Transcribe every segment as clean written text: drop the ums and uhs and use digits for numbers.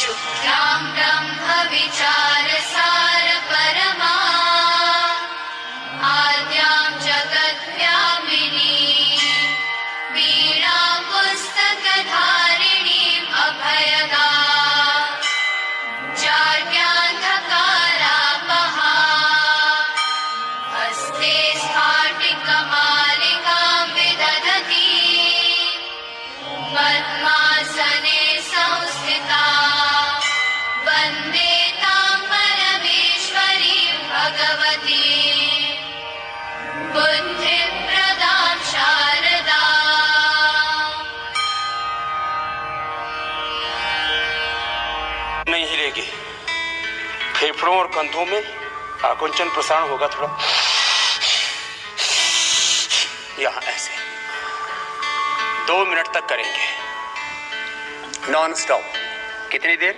शुक्लां ब्रह्मविचारसार परमा आद्यां जगद्व्यापिनी वीणां पुस्तकधारिणीम् अभयदा जाड्यान्धकारापहा हस्ते स्फाटिकमालिकां विदधती पद्मासने संस्थिता वन्दे तां परमेश्वरीं भगवती बुद्धिप्रदां शारदा। नहीं हिलेगी, फेफड़ों और कंधों में आकुंचन प्रसारण होगा थोड़ा, यहाँ ऐसे 2 मिनट तक करेंगे नॉन स्टॉप। कितनी देर?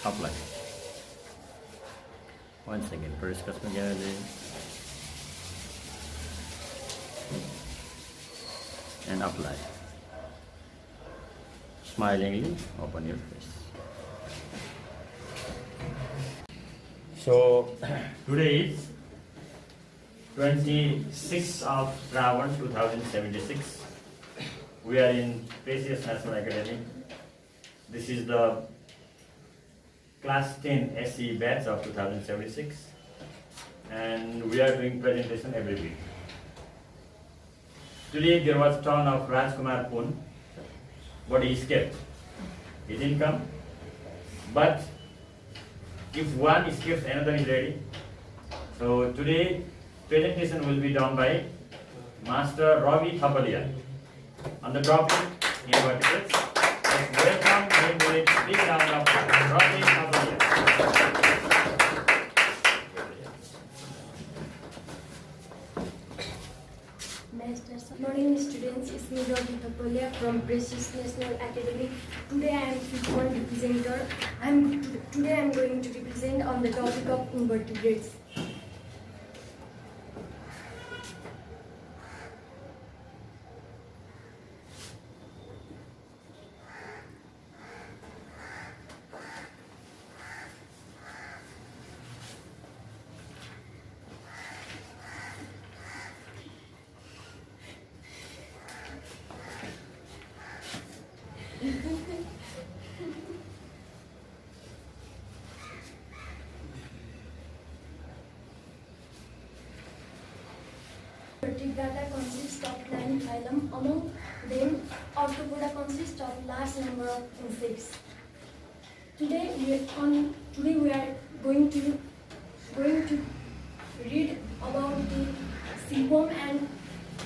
apply. Once again, periskas menjadi and apply. Smilingly open your face. So today is 26th of Travan 2076. We are in Precious National Academy. This is the class 10 SE batch of 2076, and we are doing presentation every week. Today there was turn of Rajkumar Pun, but he escaped. He didn't come. But if one escapes, another is ready. So today presentation will be done by Master Rabi Thapaliya on the topic invertebrates. Let's welcome him with a big round of applause. Rabi Thapaliya. Good morning, students. It's me, Rabi Thapaliya from Precious National Academy. Today I am football representative. Today I am going to represent on the topic of invertebrates. Vertebrata consists of 9 phylum. Among them, Arthropoda consists of large number of insects. Today we are going to read about the silkworm and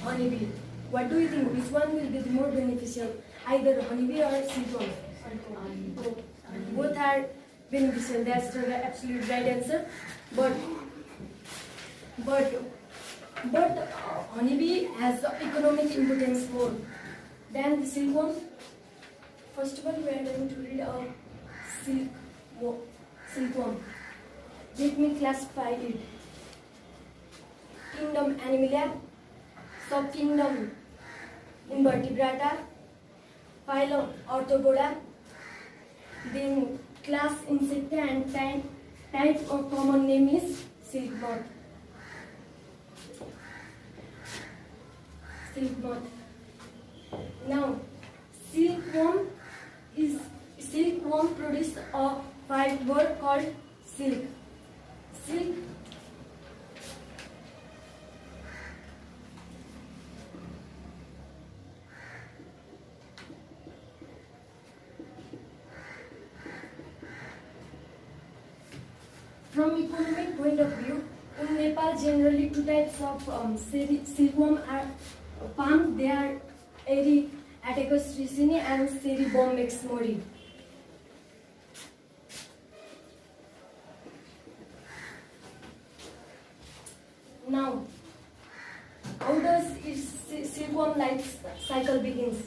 honeybee. What do you think? Which one will be the more beneficial? Either honeybee or silkworm? Both are beneficial. That's the absolute right answer. But honeybee has economic importance more than the silkworm. First of all, we are going to read about silkworm. Let me classify it. Kingdom Animalia, subkingdom Invertebrata, phylum Arthropoda, then class Insecta, and type or common name is silk moth. Now, silkworm produces a fiber called silk. From economic point of view, in Nepal, generally two types of silkworm are found. They are Eri Atticus ricini and Seri bombex mori. Now, how does its silkworm life cycle begins?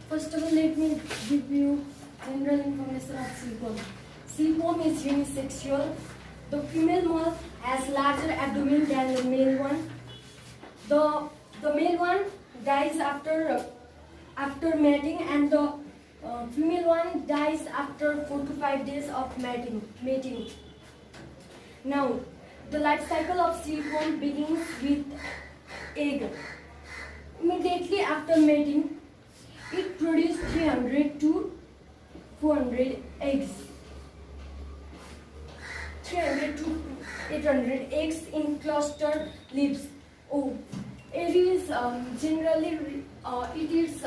First of all, let me give you general information of silkworm. Silkworm is unisexual. The female moth has larger abdomen than the male one. The male one dies after mating, and the female one dies after 4 to 5 days of mating. Now, the life cycle of silkworm begins with egg. Immediately after mating, it produces 300 to 400 eggs. 300 to 800 eggs in cluster leaves. Aries generally it is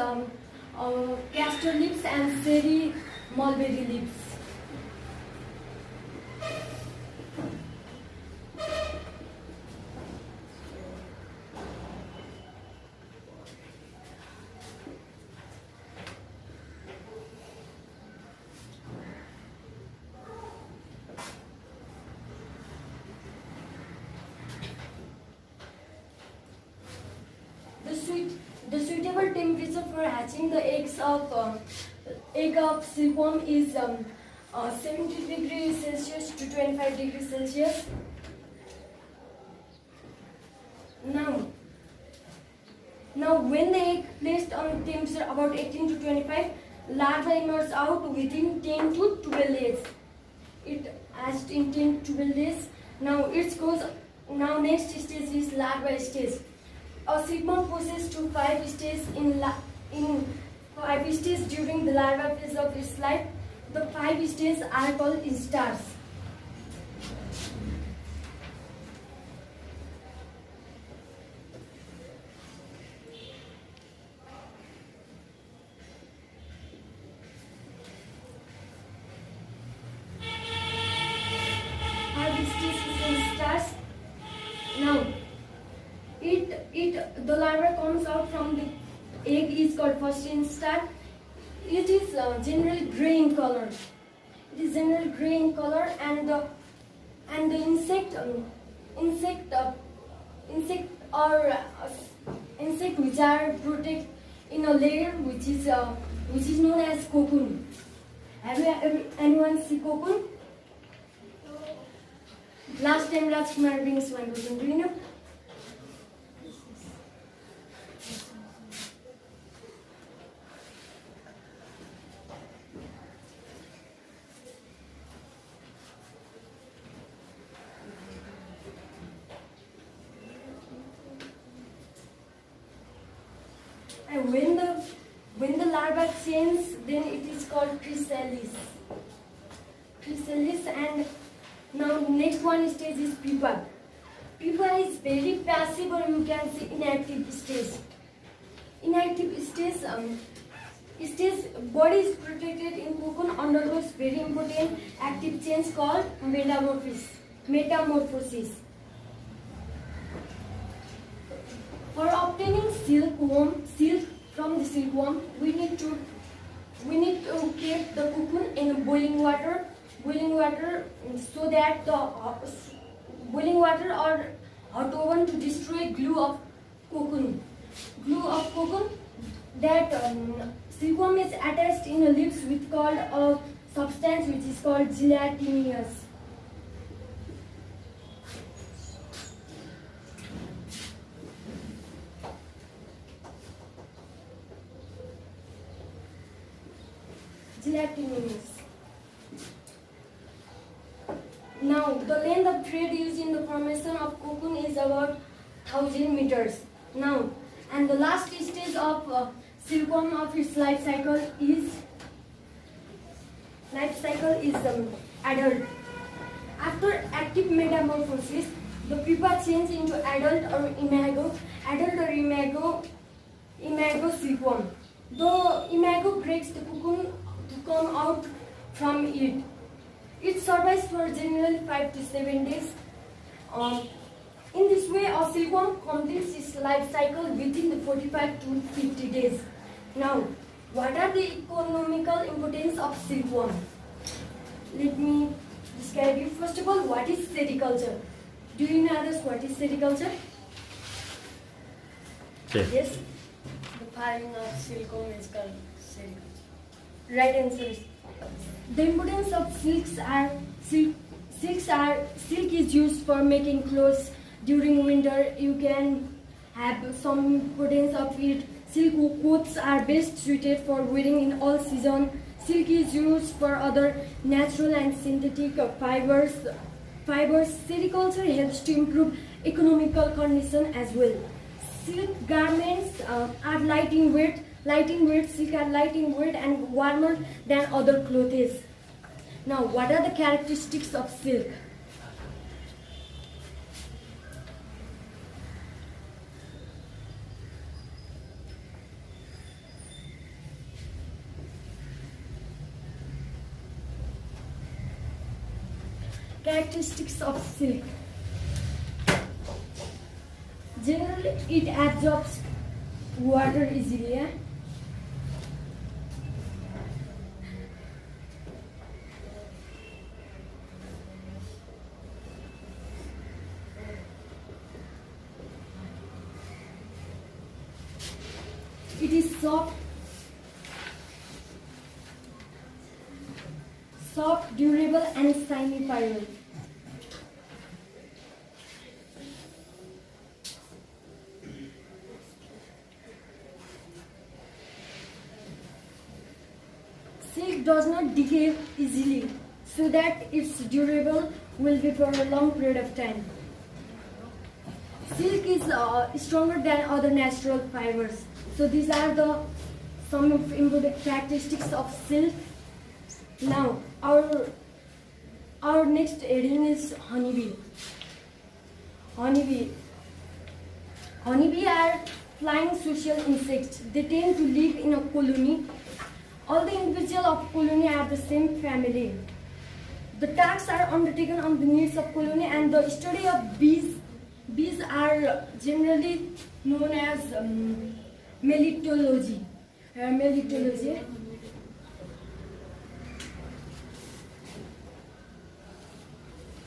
castor leaves and Seri mulberry leaves. The suitable temperature for hatching the egg of silkworm is 70 degrees Celsius to 25 degrees Celsius. Now when the egg placed on temperature about 18 to 25, larva emerges out within 10 to 12 days. It hatched in 10 to 12 days. Now it goes. Now next stage is larva stage. A silkworm possesses to 5 stages in 5 stages during the larva phase of its life. The 5 stages are called instars. Now, the larva comes out from the egg is called first instar. It is generally grey in color. It is generally grey in color, and the insect which are protected in a layer which is known as cocoon. Have you anyone see cocoon? Last time Rajkumar brings one cocoon. Do you know? And when the larva changes, then it is called chrysalis. Chrysalis. And now next one stage is pupa. Pupa is very passive, or you can say inactive stage. Inactive stage, body is protected in cocoon, undergoes very important active change called metamorphosis. For obtaining silk from the silkworm, we need to keep the cocoon in boiling water, so that the boiling water or hot oven to destroy glue of cocoon. That silkworm is attached in a leaves with called a substance which is called gelatinous. Now, the length of thread used in the formation of cocoon is about 1000 meters. Now, and the last stage of silkworm of its life cycle is adult. After active metamorphosis, the pupa changes into adult or imago silkworm. The imago breaks the cocoon to come out from it. It survives for generally 5 to 7 days. In this way, a silkworm completes its life cycle within the 45 to 50 days. Now, what are the economical importance of silkworm? Let me describe you. First of all, what is sericulture? Do you know others what is sericulture? Yes? The farming of silkworm is called sericulture. Right answer. The importance of silk is used for making clothes during winter. You can have some importance of it. Silk coats are best suited for wearing in all season. Silk is used for other natural and synthetic fibers. Sericulture helps to improve economical condition as well. Silk garments are light in weight. Silk are light in weight and warmer than other clothes. Now, what are the characteristics of silk? Characteristics of silk. Generally, it absorbs water easily. It is soft, durable, and shiny fiber. it does not decay easily, so that its durable will be for a long period of time. Silk is stronger than other natural fibers. So these are the some of important characteristics of silk. Now our next heading is honeybee. Honeybee are flying social insects. They tend to live in a colony. All the individuals of colony are the same family. The tasks are undertaken on the needs of colony, and the study of bees are generally known as melitology.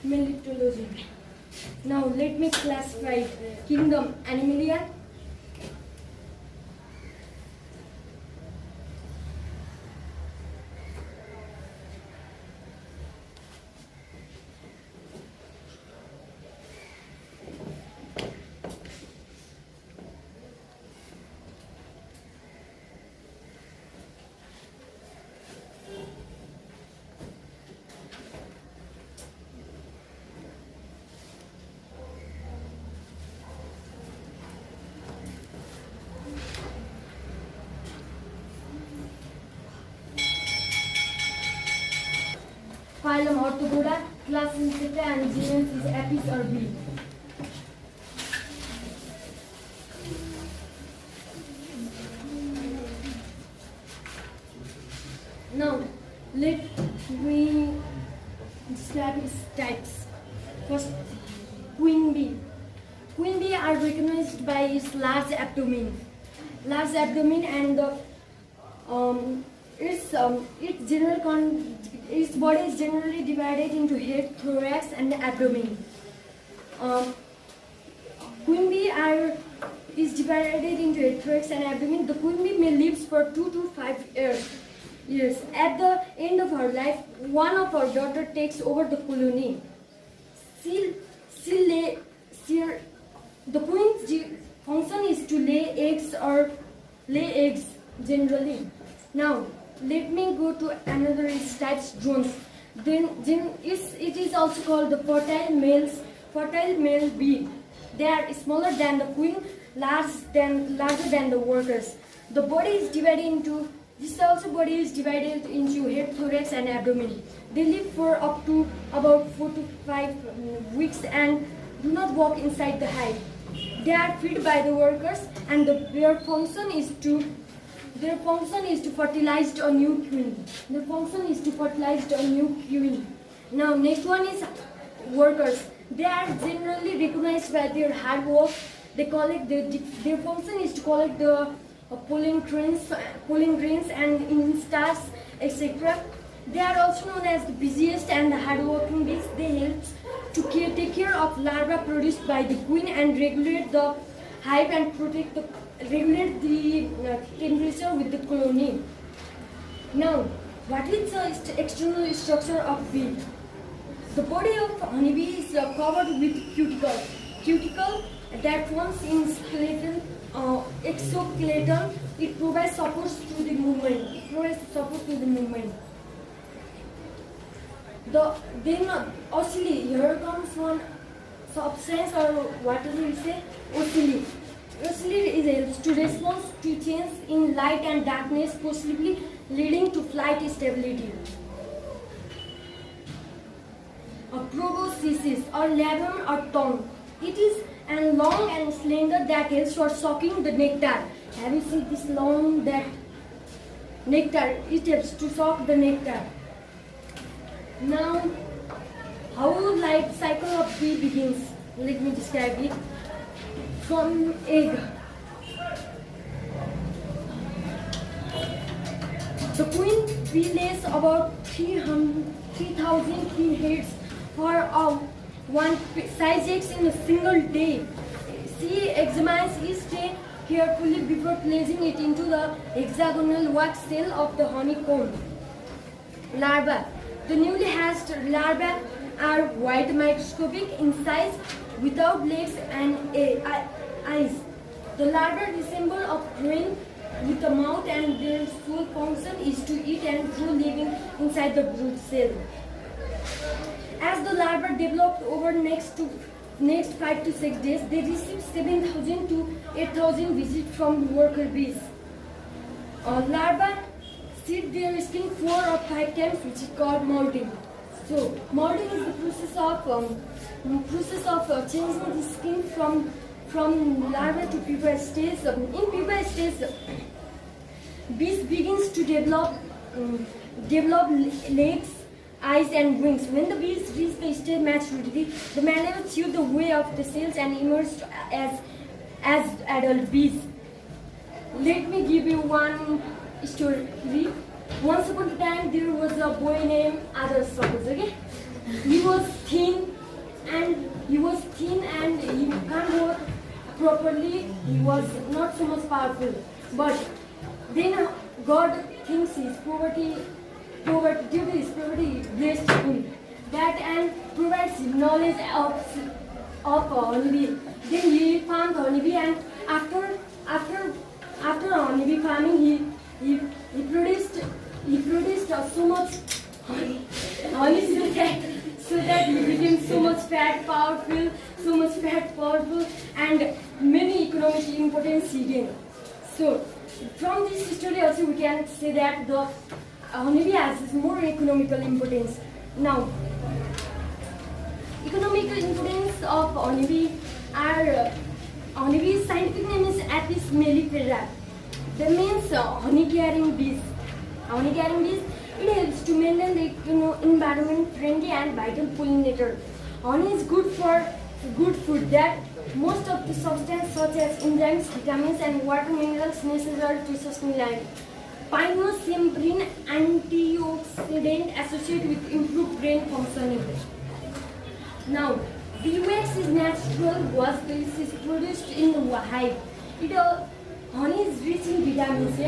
Melitology. Now let me classify kingdom Animalia. Phylum Orthopoda, class Insecta, and genus is Apis or bee. Now, let me describe its types. First, queen bee. Queen bee are recognized by its large abdomen. And its body is generally divided into head, thorax, and abdomen. Queen bee is divided into head, thorax, and abdomen. The queen bee may live for 2 to 5 years. At the end of her life, one of her daughters takes over the colony. The queen's function is to lay eggs generally. Now, let me go to another types, drones. It is also called the fertile male bee. They are smaller than the queen, larger than the workers. The body is divided into head, thorax, and abdomen. They live for up to about 4 to 5 weeks and do not walk inside the hive. They are fed by the workers, and their function is to fertilize a new queen. Now, next one is workers. They are generally recognized by their hard work. Their function is to collect the pollen grains and instars, etc. They are also known as the busiest and the hardworking bees. They help to take care of larvae produced by the queen and regulate the hive and regulate the temperature with the colony. Now, what is the external structure of bee? The body of honeybee is covered with cuticle that forms in exoskeleton. It provides support to the movement. Then ocelli, here comes one substance or whatever we say, ocelli. Ocelli helps to respond to change in light and darkness, possibly leading to flight stability. A proboscis or labrum or tongue. It is long and slender that helps for sucking the nectar. Have you seen this long nectar? It helps to suck the nectar. Now, how life cycle of bee begins? Let me describe it. From egg. The queen bee lays about 3,000 queen heads for one size eggs in a single day. She examines each day carefully before placing it into the hexagonal wax cell of the honeycomb. Larvae. The newly hatched larvae are white, microscopic in size, without legs and eyes. The larvae resemble a crane with the mouth, and their sole function is to eat and grow living inside the brood cell. As the larvae developed over next 5 to 6 days, they receive 7,000 to 8,000 visits from worker bees. Larvae shed their skin 4 or 5 times, which is called molting. So molting is the process of changing the skin from larva to pupa stage. In pupa stage, bees begins to develop legs, eyes and wings. When the bees reach the stage maturity, the male chew the way of the cells and emerge as adult bees. Let me give you one story. Once upon a time, there was a boy named Adarsh, suppose, okay? He was thin and he can't walk properly. He was not so much powerful. But then God thinks his poverty, due to his poverty, blessed him. That and provides knowledge of honeybee. Then he found honeybee, and after honeybee farming, he produced so much honey so that he became so much powerful, and many economic importance he gained. So from this story also we can say that the honeybee has more economical importance. Now, economical importance of honeybee are honeybee's scientific name is Apis mellifera. That means honey-carrying bees. Honey-carrying bees, it helps to maintain the environment friendly and vital pollinator. Honey is good for good food that most of the substances such as enzymes, vitamins and water minerals necessary to sustain life. Pinosembrin antioxidant associated with improved brain functioning. Now, beeswax is natural was is produced in the hive. Honey is rich in vitamins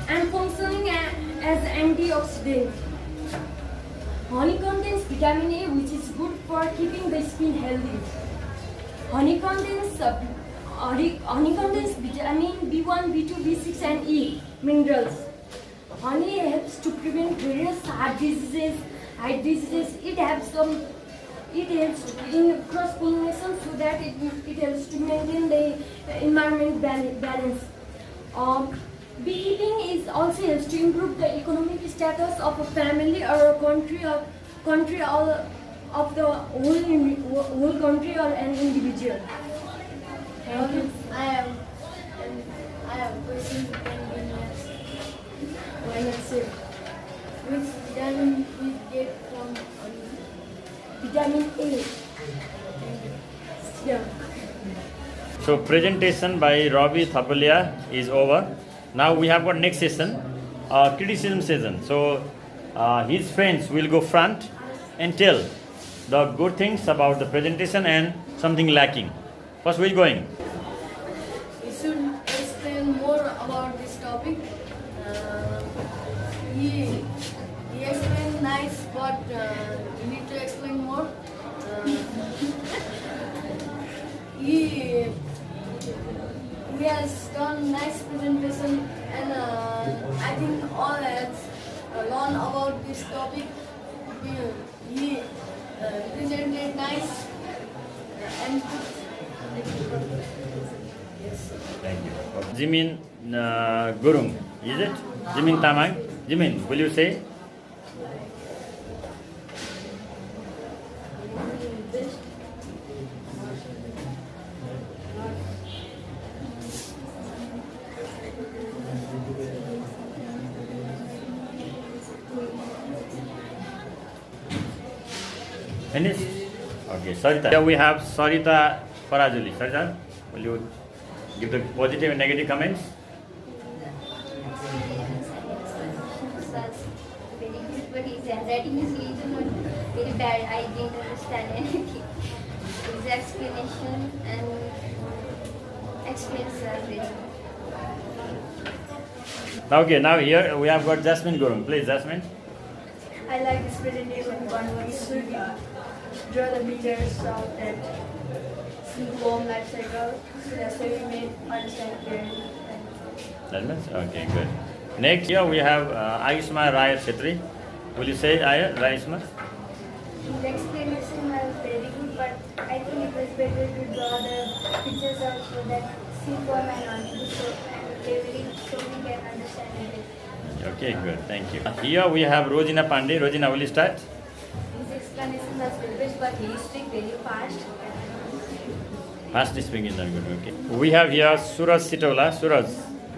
and functioning as antioxidant. Honey contains vitamin A, which is good for keeping the skin healthy. Honey contains vitamin B1, B2, B6 and E minerals. Honey helps to prevent various heart diseases. It helps in cross pollination so that it helps to maintain the environment balance. Beekeeping is also helps to improve the economic status of a family or a country or of the whole country or an individual. I have a question to convenience. Why not say? Which vitamin we get from honey? Vitamin A. Yeah. So presentation by Rabi Thapaliya is over. Now we have got next session, criticism session. So his friends will go front and tell the good things about the presentation and something lacking. First we going. We should explain more about this topic. He explained nice, but you need to explain more. He has done nice presentation, and I think all has learned about this topic. He presented nice and good. Yes. Thank you. Jimin Gurung, is it? Jimin Tamang. Jimin, will you say? Finished? Okay, Sarita. Here we have Sarita Farajuli. Sarita, will you give the positive and negative comments? Very good, but his handwriting is really very bad. I didn't understand anything. His explanation and explains are very good. Okay, now here we have got Jasmine Gurung. Please, Jasmine. I like this presentation one should draw the pictures of that silkworm life cycle so that we may understand clearly. That much? Okay, good. Next here we have Ayushma Rai Chetri. Will you say Ayushma? The explanation was very good, but I think it was better to draw the pictures of that silkworm and honey and labeling so we can understand it. Okay, good. Thank you. Here we have Rojina Pandey. Rojina, will you start? His explanation was very best, but he speaks very fast. Fast speaking is not good. Okay. We have here Suraj Sitola. Suraj,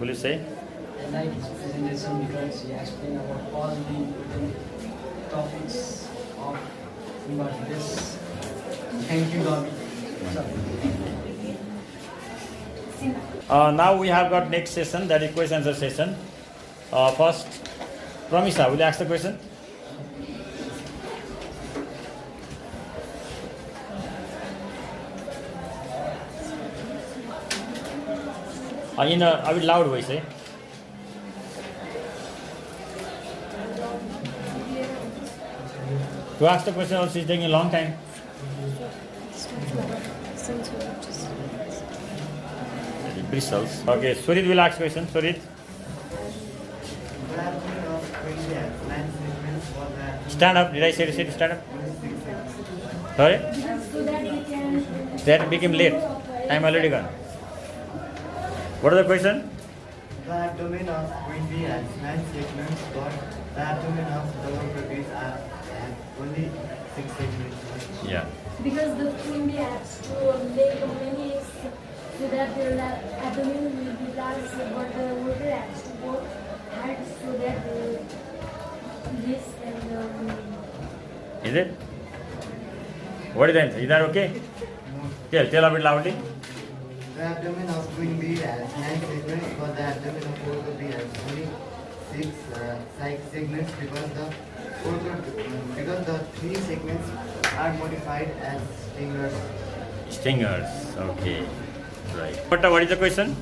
will you say? I like his presentation because he explained about all the important topics of invertebrates. Thank you, Rabi. Now we have got next session, that is question answer session. First, Pramisa, will you ask the question? In a bit loud voice, eh? To ask the question also is taking a long time. Bristles. Okay, Surit will ask question. Surit. Stand up. Did I say to sit? Stand up? Sorry? So that we can. That became late. Time already gone. What is the question? The abdomen of queen bee has 9 segments, but the abdomen of the worker bees have only 6 segments. Yeah. Because the queen bee has to lay many eggs so that their abdomen will be large, but the worker has to work hard so that this and Is it? What is the answer? Is that okay? Tell a bit loudly. The abdomen of queen bee has 9 segments, but the abdomen of worker bee has only 6 segments because the 3 segments are modified as stingers. Stingers. Okay. Right. What is the question?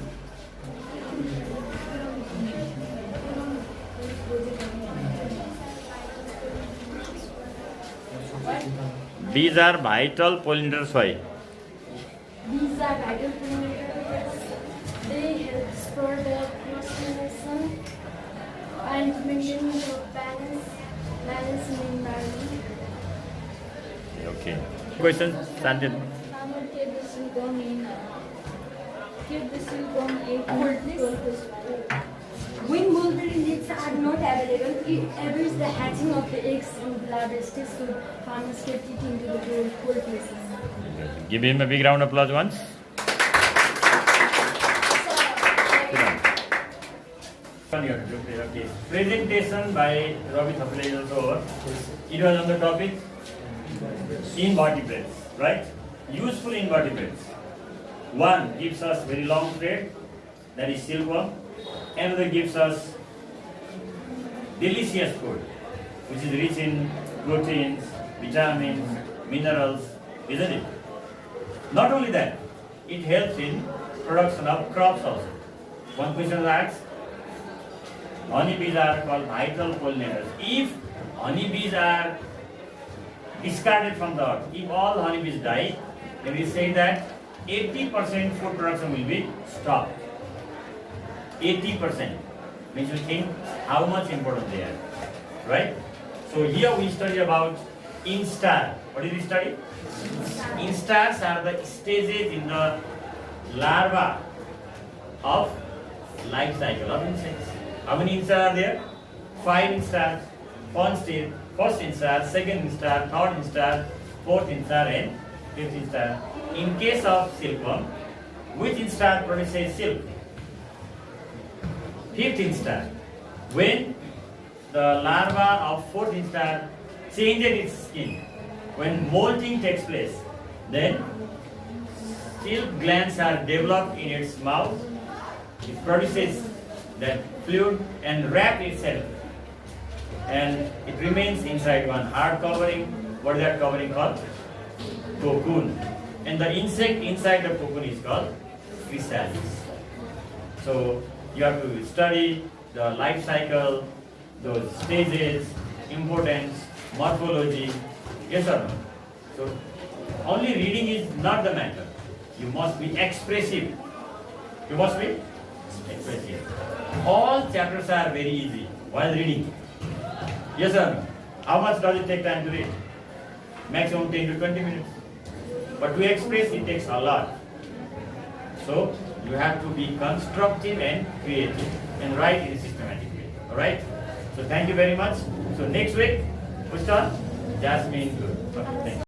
These are vital pollinators. Why? these are vital pollinators. They help spur the pollination and maintain the balance in the environment. Okay. Question, Sanjit. Farmer kept the silkworm in kept the silkworm egg. When mulberry leaves are not available, it averages the hatching of the eggs in the larger stage, so farmers kept it into the cold places. Give him a big round of applause once. Okay. Presentation by Rabi Thapaliya is also over. It was on the topic invertebrates, right? Useful invertebrates. One gives us very long thread, that is silkworm. Another gives us delicious food, which is rich in proteins, vitamins, minerals, isn't it? Not only that, it helps in production of crops also. One question is asked, honeybees are called vital pollinators. If honeybees are discarded from the earth, if all honeybees die, then we say that 80% food production will be stopped. 80%. Means you think how much important they are, right? So here we study about instar. What did we study? Instars are the stages in the larva of life cycle of insects. How many instars are there? 5 instars. First instar, second instar, third instar, fourth instar, and fifth instar. In case of silkworm, which instar produces silk? Fifth instar. When the larva of fourth instar changes its skin, when molting takes place, then silk glands are developed in its mouth. It produces that fluid and wrap itself, and it remains inside one hard covering. What is that covering called? Cocoon. And the insect inside the cocoon is called chrysalis. So you have to study the life cycle, those stages, importance, morphology, yes or no? So only reading is not the matter. You must be expressive. You must be express it. All chapters are very easy while reading. Yes or no? How much does it take time to read? Maximum 10 to 20 minutes. But to express it takes a lot. So you have to be constructive and creative and write in a systematic way. Alright? So thank you very much. So next week, which one? Jasmine. Good. Okay, thank you.